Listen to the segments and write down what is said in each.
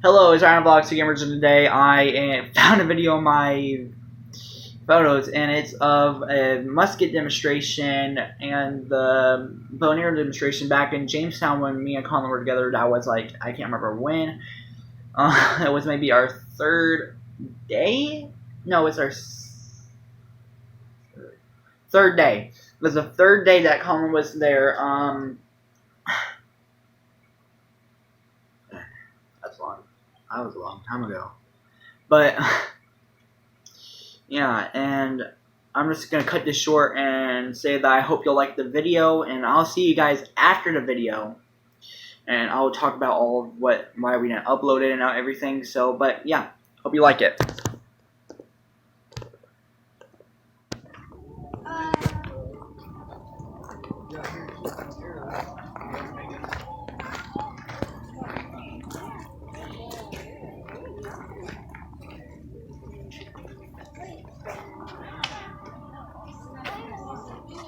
Hello, it's Iron Vlogs, Gamers, and today I found a video of my photos, and it's of a musket demonstration and the bow and arrow demonstration back in Jamestown when me and Colin were together. That was like, I can't remember when. It was maybe our third day? No, it's our third day. It was the third day that Colin was there. That's long. That was a long time ago. But yeah, and I'm just gonna cut this short and say that I hope you'll like the video, and I'll see you guys after the video, and I'll talk about all of why we didn't upload it and everything. So, but yeah, hope you like it.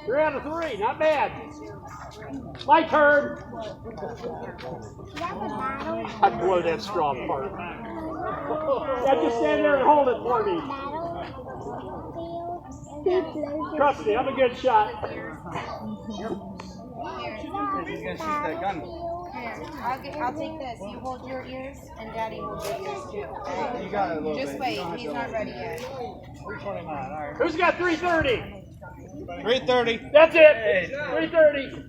Three out of three, not bad. My turn. I blow that strong part. Yeah, just stand there and hold it for me. Trust me, I'm a good shot. He's gonna shoot that gun. Here, I'll take this. You hold your ears, and Daddy holds your ears too. Okay? You got it a little Just bit. wait. He's not ready yet. 329. All right. Who's got 330? 330. That's it. 330.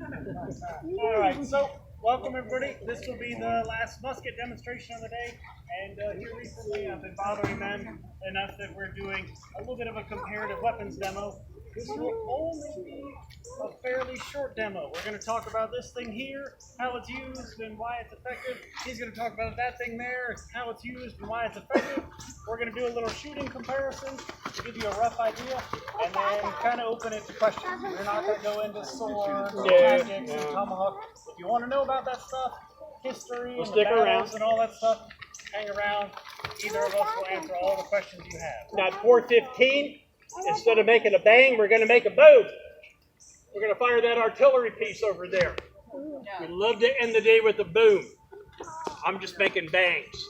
All right. So, welcome everybody. This will be the last musket demonstration of the day. And here recently, I've been bothering them enough that we're doing a little bit of a comparative weapons demo. This will only be a fairly short demo. We're going to talk about this thing here, how it's used and why it's effective. He's going to talk about that thing there, how it's used and why it's effective. We're going to do a little shooting comparison to give you a rough idea, and then kind of open it to questions. We're not going to go into swords and tactics and tomahawk. If you want to know about that stuff, history and the battles and all that stuff, hang around. Either of us will answer all the questions you have. Now at 4:15, instead of making a bang, we're going to make a boom. We're going to fire that artillery piece over there. We love to end the day with a boom. I'm just making bangs.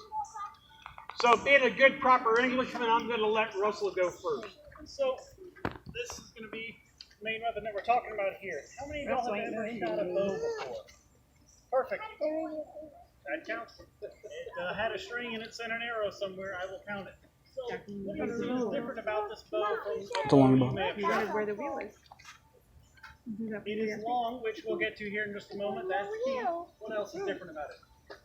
So being a good, proper Englishman, I'm going to let Russell go first. So, this is going to be the main weapon that we're talking about here. How many of y'all have ever shot a bow before? Perfect. That counts. It had a string and it sent an arrow somewhere. I will count it. So, what do you see is different about this bow from a long bow? Where the wheel is. It is long, which we'll get to here in just a moment. That's key. What else is different about it?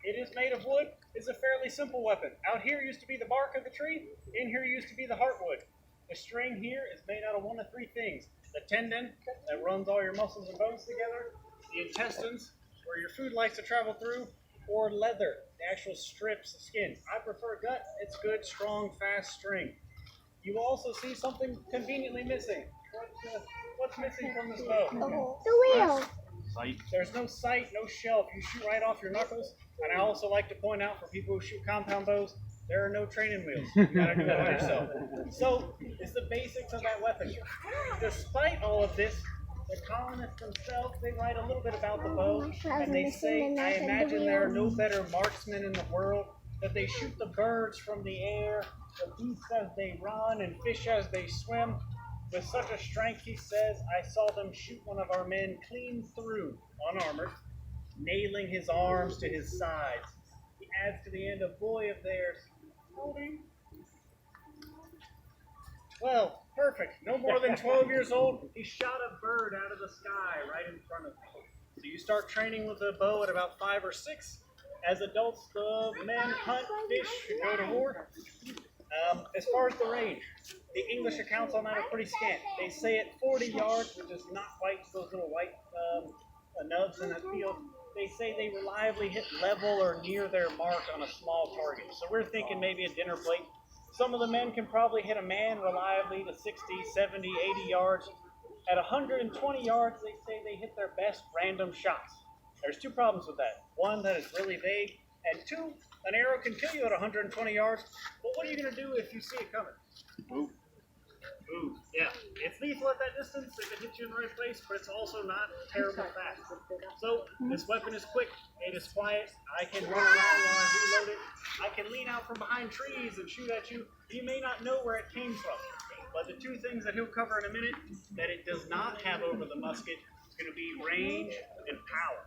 It is made of wood. It's a fairly simple weapon. Out here used to be the bark of the tree. In here used to be the heartwood. The string here is made out of one of three things. The tendon that runs all your muscles and bones together. The intestines, where your food likes to travel through. Or leather, the actual strips of skin. I prefer gut. It's good, strong, fast string. You will also see something conveniently missing. What's missing from this bow? The wheel. Sight. There's no sight, no shelf. You shoot right off your knuckles. And I also like to point out for people who shoot compound bows, there are no training wheels. You gotta do it by yourself. So, it's the basics of that weapon. Despite all of this, the colonists themselves, they write a little bit about the bow, and they say, I imagine there are no better marksmen in the world, that they shoot the birds from the air, the beasts as they run, and fish as they swim. With such a strength, he says, I saw them shoot one of our men clean through, unarmored, nailing his arms to his sides. He adds to the end, a boy of theirs, holding. Well, perfect. No more than 12 years old, he shot a bird out of the sky right in front of me. So you start training with a bow at about 5 or 6. As adults, the men hunt, fish, go to war. As far as the range, the English accounts on that are pretty scant. They say at 40 yards, which is not quite those little white nubs in that field, they say they reliably hit level or near their mark on a small target. So we're thinking maybe a dinner plate. Some of the men can probably hit a man reliably to 60, 70, 80 yards. At 120 yards, they say they hit their best random shots. There's two problems with that. One, that it's really vague. And two, an arrow can kill you at 120 yards. But what are you going to do if you see it coming? Ooh, yeah. It's lethal at that distance if it hits you in the right place, but it's also not terrible fast. So this weapon is quick. It is quiet. I can run around while I reload it. I can lean out from behind trees and shoot at you. You may not know where it came from, but the two things that he'll cover in a minute that it does not have over the musket is going to be range and power.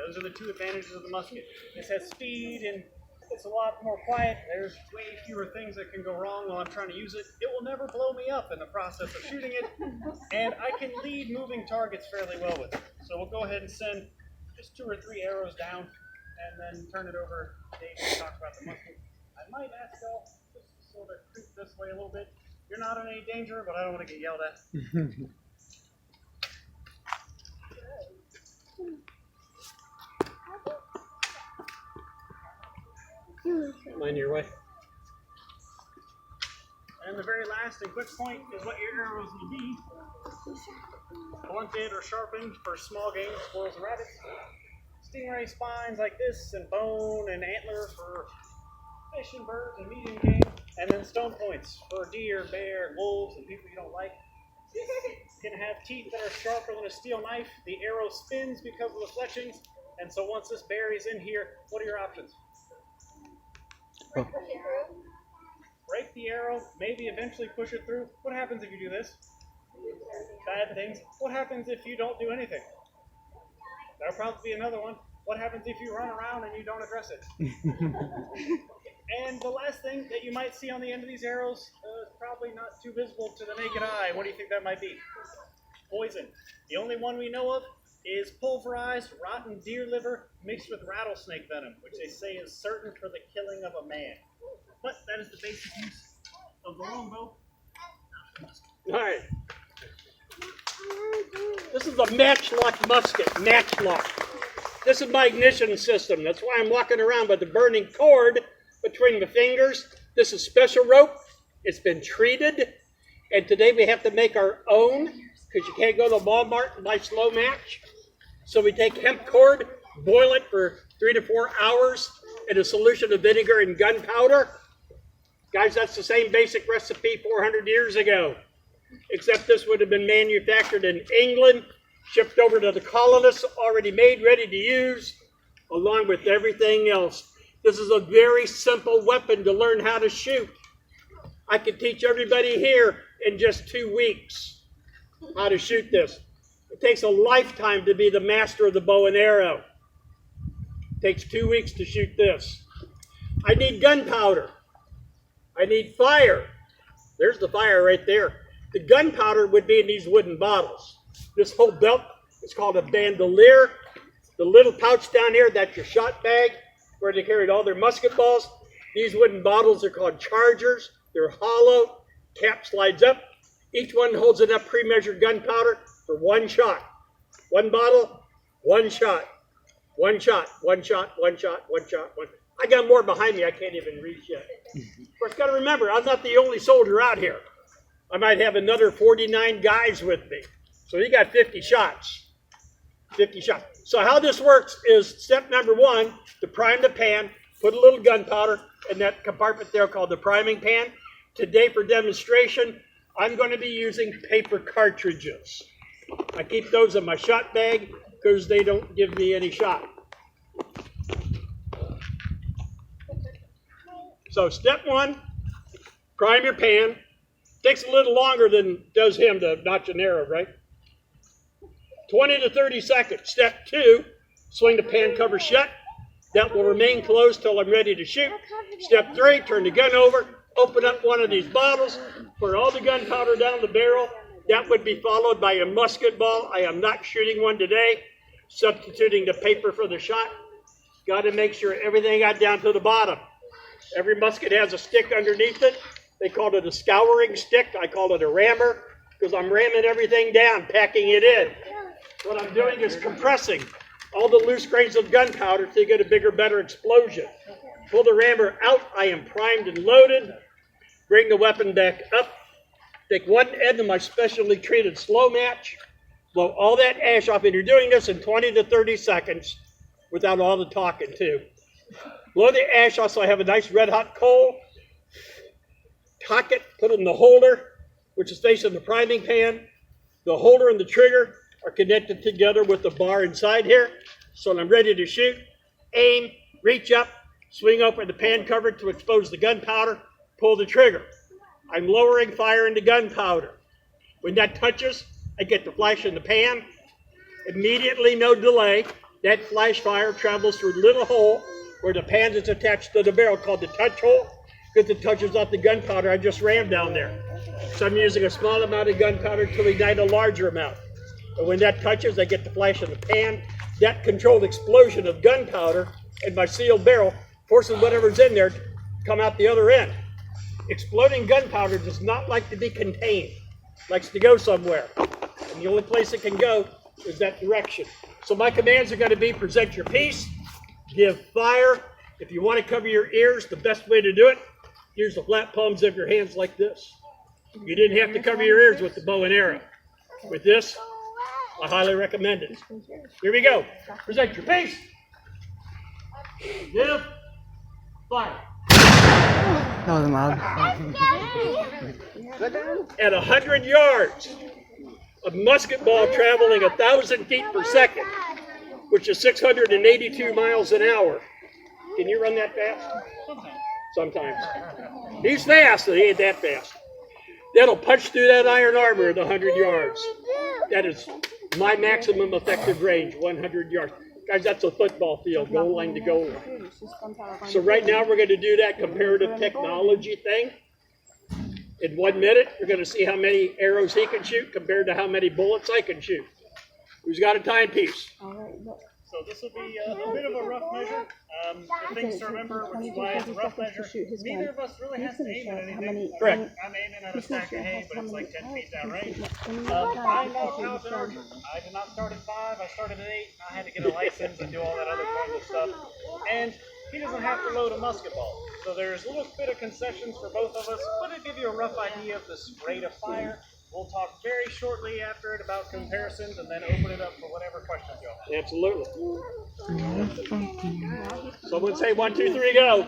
Those are the two advantages of the musket. This has speed and it's a lot more quiet. There's way fewer things that can go wrong while I'm trying to use it. It will never blow me up in the process of shooting it. And I can lead moving targets fairly well with it. So we'll go ahead and send just 2 or 3 arrows down and then turn it over to Dave to talk about the musket. I might ask y'all just to sort of creep this way a little bit. You're not in any danger, but I don't want to get yelled at. Mind your way. And the very last and quick point is what your arrows will be. Blunted or sharpened for small game, squirrels and rabbits. Stingray spines like this, and bone and antler for fish and birds and medium game. And then stone points for deer, bear, wolves, and people you don't like. This can have teeth that are sharper than a steel knife. The arrow spins because of the fletchings. And so once this buries in here, what are your options? Break the arrow, maybe eventually push it through. What happens if you do this? Bad things. What happens if you don't do anything? There'll probably be another one. What happens if you run around and you don't address it? And the last thing that you might see on the end of these arrows is probably not too visible to the naked eye. What do you think that might be? Poison. The only one we know of is pulverized rotten deer liver mixed with rattlesnake venom, which they say is certain for the killing of a man. But that is the basic use of the longbow. All right. This is a matchlock musket. Matchlock. This is my ignition system. That's why I'm walking around with the burning cord between the fingers. This is special rope. It's been treated. And today we have to make our own because you can't go to Walmart and buy slow match. So we take hemp cord, boil it for 3 to 4 hours in a solution of vinegar and gunpowder. Guys, that's the same basic recipe 400 years ago, except this would have been manufactured in England, shipped over to the colonists, already made, ready to use, along with everything else. This is a very simple weapon to learn how to shoot. I could teach everybody here in just 2 weeks how to shoot this. It takes a lifetime to be the master of the bow and arrow. It takes 2 weeks to shoot this. I need gunpowder. I need fire. There's the fire right there. The gunpowder would be in these wooden bottles. This whole belt is called a bandolier. The little pouch down here, that's your shot bag, where they carried all their musket balls. These wooden bottles are called chargers. They're hollow. Cap slides up. Each one holds enough pre-measured gunpowder for 1 shot. 1 bottle, 1 shot. 1 shot, 1 shot, 1 shot, 1 shot, 1. I got more behind me I can't even reach yet. Of course, got to remember, I'm not the only soldier out here. I might have another 49 guys with me. So you got 50 shots. 50 shots. So how this works is step number 1, to prime the pan, put a little gunpowder in that compartment there called the priming pan. Today for demonstration, I'm going to be using paper cartridges. I keep those in my shot bag because they don't give me any shot. So step 1, prime your pan. Takes a little longer than it does him to notch an arrow, right? 20 to 30 seconds. Step 2, swing the pan cover shut. That will remain closed till I'm ready to shoot. Step 3, turn the gun over, open up one of these bottles, pour all the gunpowder down the barrel. That would be followed by a musket ball. I am not shooting one today, substituting the paper for the shot. Got to make sure everything got down to the bottom. Every musket has a stick underneath it. They call it a scouring stick. I call it a rammer because I'm ramming everything down, packing it in. What I'm doing is compressing all the loose grains of gunpowder to get a bigger, better explosion. Pull the rammer out. I am primed and loaded. Bring the weapon back up. Take one end of my specially treated slow match. Blow all that ash off. And you're doing this in 20 to 30 seconds without all the talking too. Blow the ash off so I have a nice red hot coal. Cock it, put it in the holder, which is facing the priming pan. The holder and the trigger are connected together with the bar inside here. So when I'm ready to shoot, aim, reach up, swing open the pan cover to expose the gunpowder, pull the trigger. I'm lowering fire into gunpowder. When that touches, I get the flash in the pan. Immediately, no delay, that flash fire travels through a little hole where the pan is attached to the barrel called the touch hole, because it touches off the gunpowder I just rammed down there. So I'm using a small amount of gunpowder to ignite a larger amount. But when that touches, I get the flash in the pan. That controlled explosion of gunpowder in my sealed barrel forces whatever's in there to come out the other end. Exploding gunpowder does not like to be contained. It likes to go somewhere. And the only place it can go is that direction. So my commands are going to be present your piece, give fire. If you want to cover your ears, the best way to do it, use the flat palms of your hands like this. You didn't have to cover your ears with the bow and arrow. With this, I highly recommend it. Here we go. Present your piece. Give fire. That wasn't loud. At 100 yards, a musket ball traveling 1,000 feet per second, which is 682 miles an hour. Can you run that fast? Sometimes. He's fast, but he ain't that fast. That'll punch through that iron armor at 100 yards. That is my maximum effective range, 100 yards. Guys, that's a football field, goal line to goal line. So right now we're going to do that comparative technology thing. In 1 minute, we're going to see how many arrows he can shoot compared to how many bullets I can shoot. Who's got a timepiece? So this will be a bit of a rough measure. The things to remember, which is why it's a rough measure. Neither of us really has to aim at anything. Correct. I'm aiming at a stack of hay, but it's like 10 feet down range. I'm not a talented archer. I did not start at 5. I started at 8. I had to get a license and do all that other kinds of stuff. And he doesn't have to load a musket ball. So there's a little bit of concessions for both of us, but it'll give you a rough idea of the rate of fire. We'll talk very shortly after it about comparisons and then open it up for whatever questions you have. Absolutely. Someone say 1, 2, 3, go.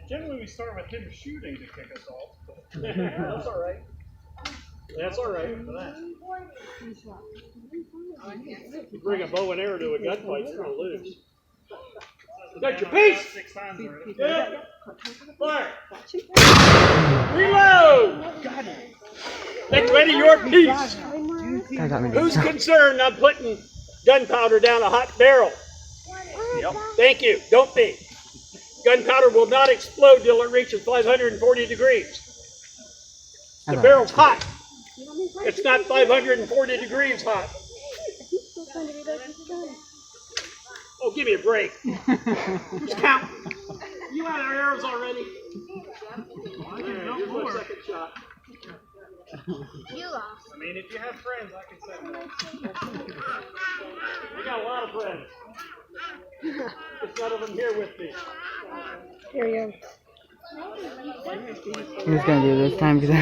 Generally, we start with him shooting to kick us off. That's all right. That's all right. You bring a bow and arrow to a gunfight, you're going to lose. Got your piece. 6 times already. Yeah. Fire. Reload. Next ready, your piece. Who's concerned I'm putting gunpowder down a hot barrel? Yep. Thank you. Don't be. Gunpowder will not explode till it reaches 540 degrees. The barrel's hot. It's not 540 degrees hot. Oh, give me a break. Who's counting? You had our arrows already? Here's my second shot. You lost. I mean, if you have friends, I can send them. We got a lot of friends. Just none of them here with me. Here you go. I'm just gonna do it this time because I.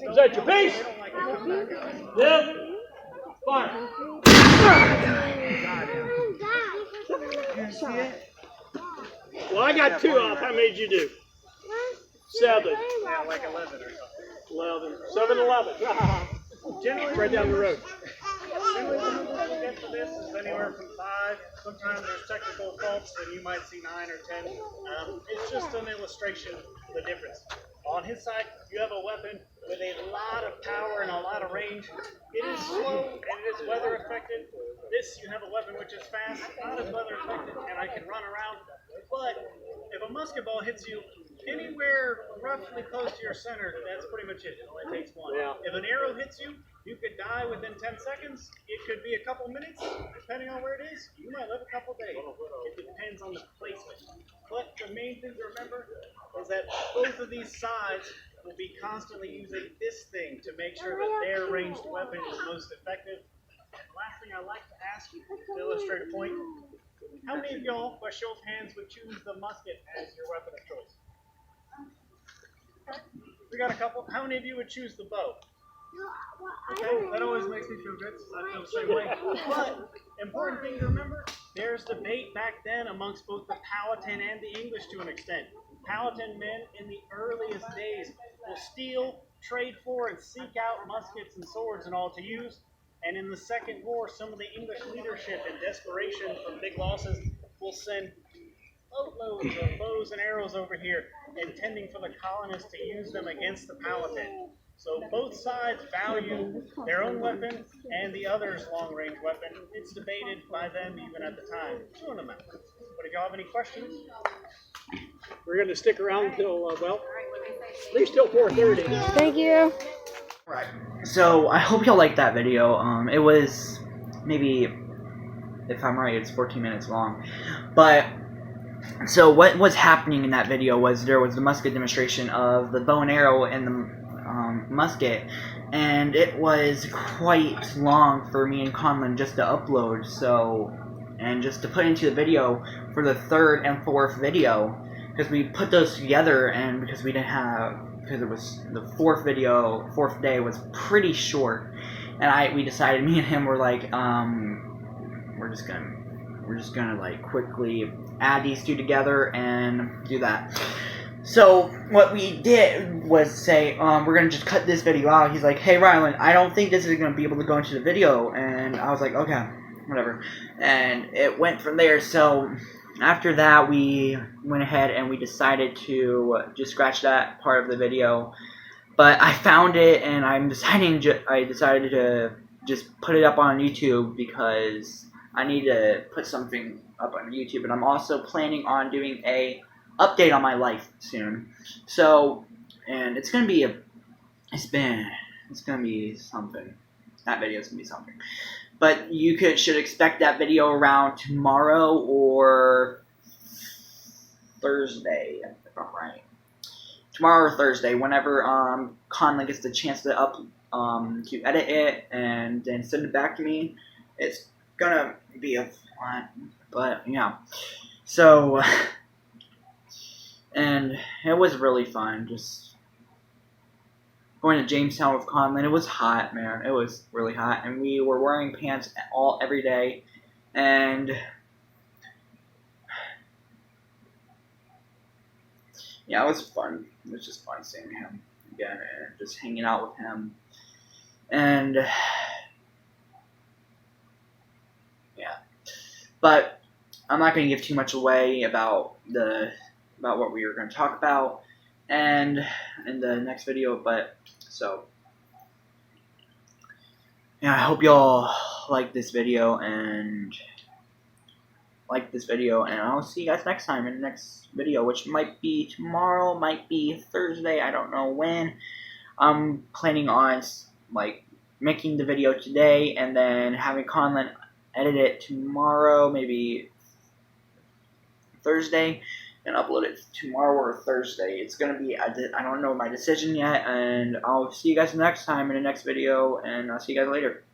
Is that your piece? Yep. Fire. Well, I got 2 off. How many did you do? 7. Yeah, like 11 or something. 11. 7, 11. Generally, Right down the road. Generally, the number we get for this is anywhere from 5. Sometimes there's technical faults, and you might see 9 or 10. It's just an illustration of the difference. On his side, you have a weapon with a lot of power and a lot of range. It is slow and it is weather affected. This, you have a weapon which is fast, not as weather affected, and I can run around. But if a musket ball hits you anywhere roughly close to your center, that's pretty much it. It only takes 1. Yeah. If an arrow hits you, you could die within 10 seconds. It could be a couple minutes, depending on where it is. You might live a couple days. It depends on the placement. But the main thing to remember is that both of these sides will be constantly using this thing to make sure that their ranged weapon is most effective. And last thing I'd like to ask you to illustrate a point, How many of y'all, by show of hands, would choose the musket as your weapon of choice? Okay. We got a couple. How many of you would choose the bow? Okay, that always makes me feel good. I feel the same way. But important thing to remember, there's debate back then amongst both the Powhatan and the English to an extent. Powhatan men in the earliest days will steal, trade for, and seek out muskets and swords and all to use. And in the Second War, some of the English leadership, in desperation from big losses, will send boatloads of bows and arrows over here, intending for the colonists to use them against the Powhatan. So both sides value their own weapon and the other's long-range weapon. It's debated by them even at the time to an amount. But if y'all have any questions, We're going to stick around till, well, at least till 4:30. Thank you. Right. So I hope y'all liked that video. It was maybe, if I'm right, it's 14 minutes long. But so what was happening in that video was there was the musket demonstration of the bow and arrow and the musket, and it was quite long for me and Conlon just to upload. So, and just to put into the video for the third and fourth video, because we put those together, and because we didn't have, because it was the fourth day was pretty short, and we decided, me and him were like, we're just gonna like quickly add these two together and do that. So what we did was say, we're gonna just cut this video out. He's like, hey Rylan, I don't think this is gonna be able to go into the video, and I was like, okay, whatever. And it went from there. So after that, we went ahead and we decided to just scratch that part of the video. But I found it, and I decided to just put it up on YouTube because I need to put something up on YouTube, and I'm also planning on doing a update on my life soon. So, and it's gonna be something. That video is gonna be something. But you should expect that video around tomorrow or Thursday, if I'm right. Tomorrow or Thursday, whenever Conlon gets the chance to to edit it and then send it back to me. It's gonna be a fun, but yeah. So, and it was really fun just going to Jamestown with Conlon. It was hot, man. It was really hot, and we were wearing pants every day, and yeah, it was fun. It was just fun seeing him again and just hanging out with him, and yeah. But I'm not going to give too much away about what we were going to talk about and in the next video. But so yeah, I hope y'all like this video, and I'll see you guys next time in the next video, which might be tomorrow, might be Thursday, I don't know when. I'm planning on like making the video today and then having Conlon edit it tomorrow, maybe Thursday, and upload it tomorrow or Thursday. It's gonna be, I don't know my decision yet, and I'll see you guys next time in the next video, and I'll see you guys later.